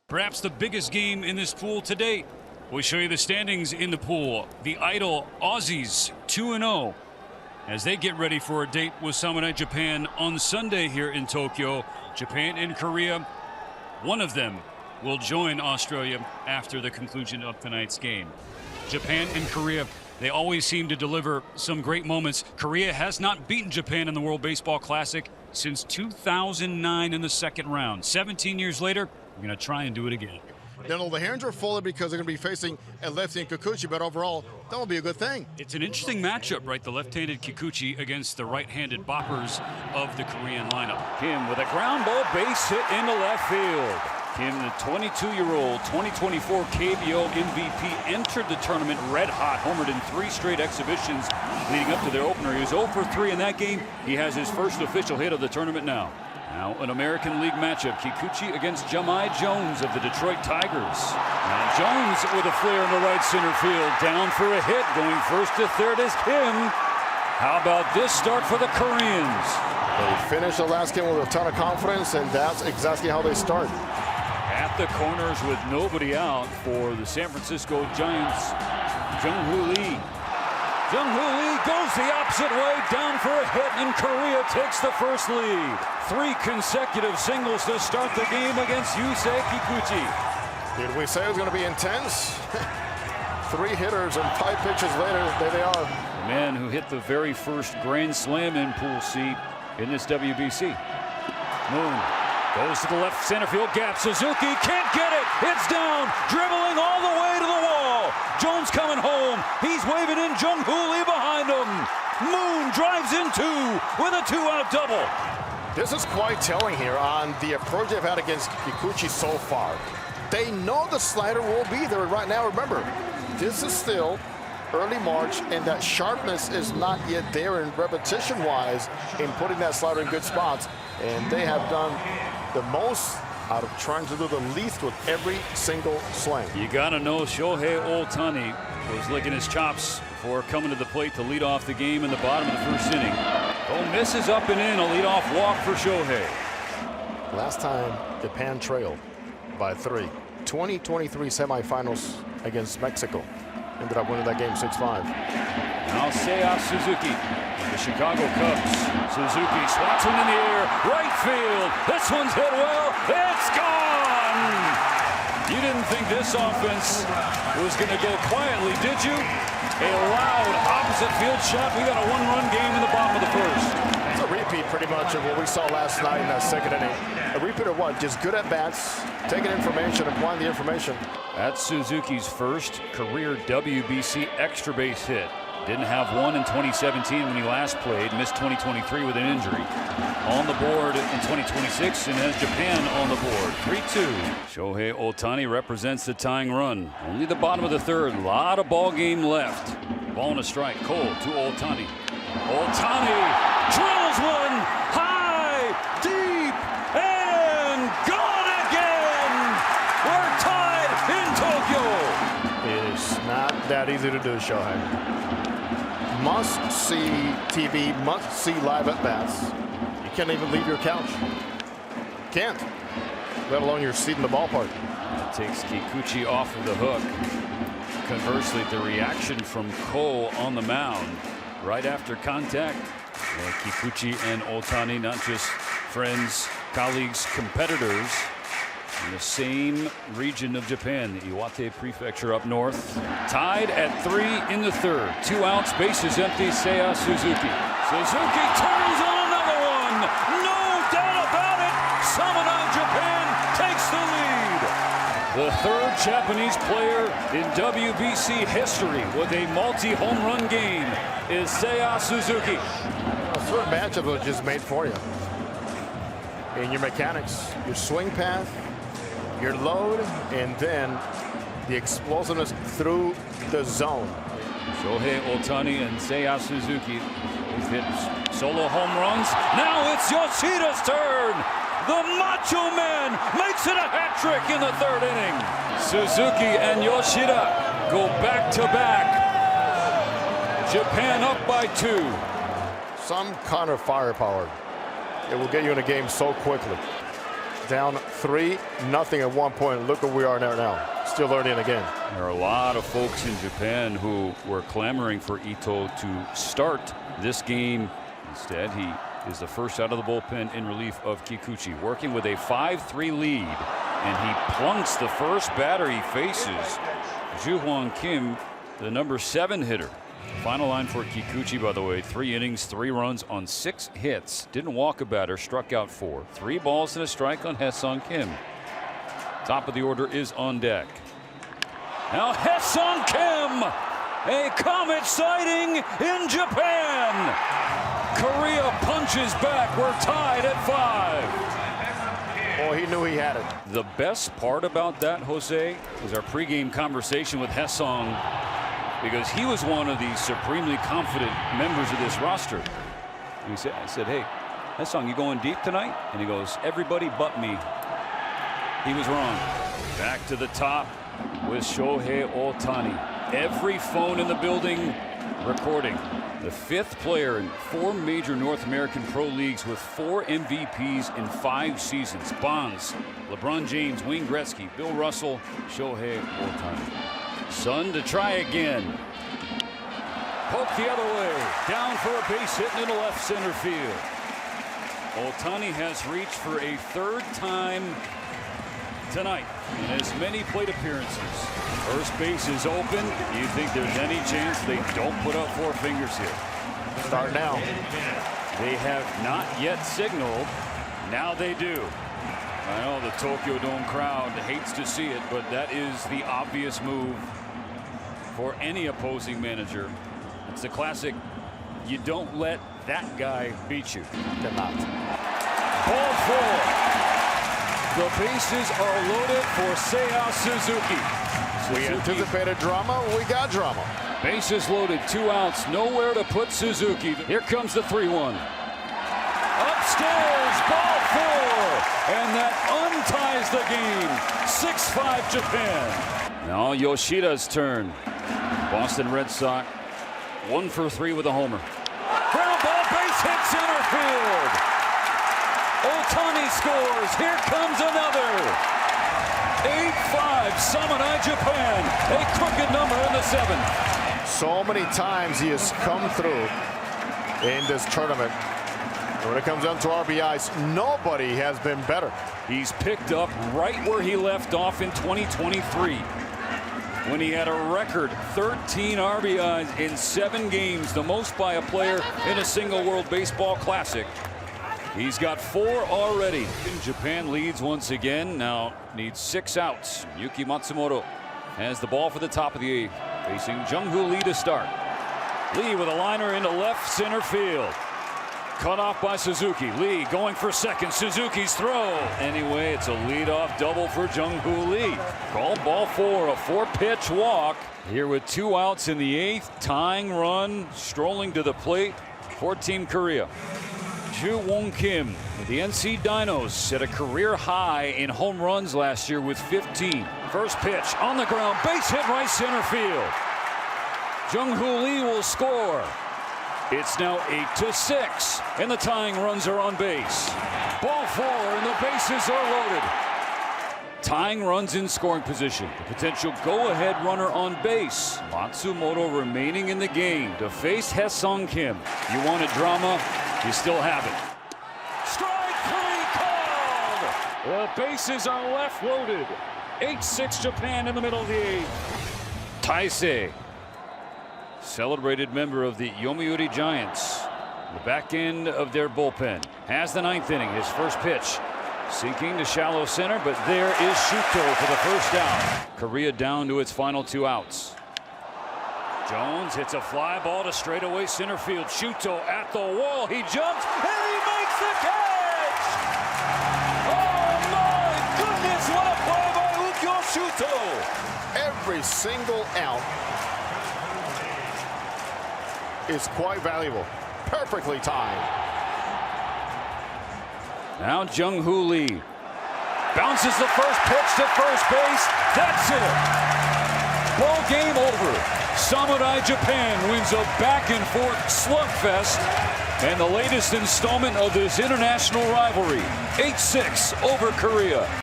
Perhaps the biggest game in this pool to date. We'll show you the standings in the pool. The idle Aussies 2-0 as they get ready for a date with Samurai Japan on Sunday here in Tokyo. Japan and Korea, one of them will join Australia after the conclusion of tonight's game. Japan and Korea, they always seem to deliver some great moments. Korea has not beaten Japan in the World Baseball Classic since 2009 in the second round. 17 years later, we're going to try and do it again. Then the hands are full because they're going to be facing a lefty in Kikuchi, but overall, that will be a good thing. It's an interesting matchup, right? The left-handed Kikuchi against the right-handed boppers of the Korean lineup. Kim with a ground ball base hit into left field. Kim, the 22-year-old 2024 KBO MVP, entered the tournament red hot, homered in 3 straight exhibitions leading up to their opener. He was 0 for 3 in that game. He has his first official hit of the tournament now. Now an American League matchup, Kikuchi against Jamai Jones of the Detroit Tigers. Now Jones with a flare in the right center field, down for a hit, going first to third is Kim. How about this start for the Koreans? They finished the last game with a ton of confidence, and that's exactly how they start. At the corners with nobody out for the San Francisco Giants, Jung-Hoo Lee. Jung-Hoo Lee goes the opposite way, down for a hit, and Korea takes the first lead. 3 consecutive singles to start the game against Yusei Kikuchi. Did we say it was going to be intense? 3 hitters and 5 pitches later, there they are. The man who hit the very first Grand Slam in Pool C in this WBC. Moon goes to the left center field gap. Suzuki can't get it. It's down, dribbling all the way to the wall. Jones coming home. He's waving in Jung-Hoo Lee behind him. Moon drives in 2 with a 2-out double. This is quite telling here on the approach they've had against Kikuchi so far. They know the slider will be there right now. Remember, this is still early March, and that sharpness is not yet there in repetition-wise in putting that slider in good spots. And they have done the most out of trying to do the least with every single swing. You got to know Shohei Ohtani was licking his chops before coming to the plate to lead off the game in the bottom of the first inning. Oh, misses up and in, a leadoff walk for Shohei. Last time Japan trailed by 3. 2023 semifinals against Mexico. Ended up winning that game 6-5. Now Seiya Suzuki, the Chicago Cubs. Suzuki swats one in the air, right field. This one's hit well. It's gone! You didn't think this offense was going to go quietly, did you? A loud opposite field shot. We got a 1-run game in the bottom of the first. It's a repeat pretty much of what we saw last night in that second inning. A repeat of what? Just good at bats, taking information, applying the information. That's Suzuki's first career WBC extra base hit. Didn't have one in 2017 when he last played. Missed 2023 with an injury. On the board in 2026 and has Japan on the board. 3-2. Shohei Ohtani represents the tying run. Only the bottom of the third. A lot of ball game left. Ball and a strike. Cole to Ohtani. Ohtani drills one high, deep, and gone again. We're tied in Tokyo. It is not that easy to do, Shohei. Must-see TV, must-see live at-bats. You can't even leave your couch. Can't, let alone your seat in the ballpark. That takes Kikuchi off of the hook. Conversely, the reaction from Cole on the mound right after contact. Kikuchi and Ohtani, not just friends, colleagues, competitors in the same region of Japan, the Iwate Prefecture up north. Tied at 3 in the third. 2 outs, bases empty. Seiya Suzuki. Suzuki turns on another one. No doubt about it. Samurai Japan takes the lead. The 3rd Japanese player in WBC history with a multi-home run game is Seiya Suzuki. A third matchup was just made for you. In your mechanics, your swing path, your load, and then the explosiveness through the zone. Shohei Ohtani and Seiya Suzuki both hit solo home runs. Now it's Yoshida's turn. The Macho Man makes it a hat trick in the 3rd inning. Suzuki and Yoshida go back-to-back. Japan up by 2. Some kind of firepower. It will get you in a game so quickly. Down 3-0 at one point. Look where we are now. Still early in the game. There are a lot of folks in Japan who were clamoring for Ito to start this game. Instead, he is the first out of the bullpen in relief of Kikuchi, working with a 5-3 lead. And he plunks the first batter he faces, Ju-Hwan Kim, the number 7 hitter. Final line for Kikuchi, by the way, 3 innings, 3 runs on 6 hits. Didn't walk a batter, struck out 4. 3 balls and a strike on Hae-Sung Kim. Top of the order is on deck. Now Hae-Sung Kim, a comet sighting in Japan. Korea punches back. We're tied at 5. Oh, he knew he had it. The best part about that, Jose, was our pregame conversation with Hae-Sung, because he was one of the supremely confident members of this roster. I said, hey, Hae-Sung, you going deep tonight? And he goes, everybody but me. He was wrong. Back to the top with Shohei Ohtani. Every phone in the building recording. The 5th player in 4 major North American pro leagues with 4 MVPs in 5 seasons. Bonds, LeBron James, Wayne Gretzky, Bill Russell, Shohei Ohtani. Sun to try again. Poke the other way. Down for a base hit into left center field. Ohtani has reached for a 3rd time tonight in as many plate appearances. First base is open. Do you think there's any chance they don't put up 4 fingers here? Start now. They have not yet signaled. Now they do. I know the Tokyo Dome crowd hates to see it, but that is the obvious move for any opposing manager. It's the classic, you don't let that guy beat you. Cannot. Ball 4. The bases are loaded for Seiya Suzuki. We anticipated drama. We got drama. Bases loaded, 2 outs, nowhere to put Suzuki. Here comes the 3-1. Upstairs, ball 4, and that unties the game. 6-5 Japan. Now Yoshida's turn. Boston Red Sox 1 for 3 with a homer. Ground ball, base hit center field. Ohtani scores. Here comes another. 8-5 Samurai Japan. A crooked number in the 7th. So many times he has come through in this tournament. When it comes down to RBIs, nobody has been better. He's picked up right where he left off in 2023, when he had a record 13 RBIs in 7 games, the most by a player in a single World Baseball Classic. He's got 4 already. Japan leads once again, now needs 6 outs. Yuki Matsumoto has the ball for the top of the 8th, facing Jung-Hoo Lee to start. Lee with a liner into left center field. Cut off by Suzuki. Lee going for second. Suzuki's throw. Anyway, it's a leadoff double for Jung-Hoo Lee. Called ball 4, a 4-pitch walk. Here with 2 outs in the 8th. Tying run, strolling to the plate for Team Korea. Ju-Hwan Kim with the NC Dinos set a career high in home runs last year with 15. First pitch on the ground, base hit right center field. Jung-Hoo Lee will score. It's now 8-6, and the tying runs are on base. Ball 4, and the bases are loaded. Tying runs in scoring position. The potential go-ahead runner on base. Matsumoto remaining in the game to face Hae-Sung Kim. You wanted drama, you still have it. Strike 3 called! The bases are left loaded. 8-6 Japan in the middle of the 8th. Taisei, celebrated member of the Yomiuri Giants, the back end of their bullpen, has the 9th inning. His first pitch sinking to shallow center, but there is Shuto for the first out. Korea down to its final 2 outs. Jones hits a fly ball to straightaway center field. Shuto at the wall. He jumps and he makes the catch. Oh my goodness, what a play by Ukyo Shuto. Every single out is quite valuable. Perfectly timed. Now Jung-Hoo Lee bounces the first pitch to first base. That's it. ball game over. Samurai Japan wins a back-and-forth slugfest and the latest installment of this international rivalry, 8-6 over Korea.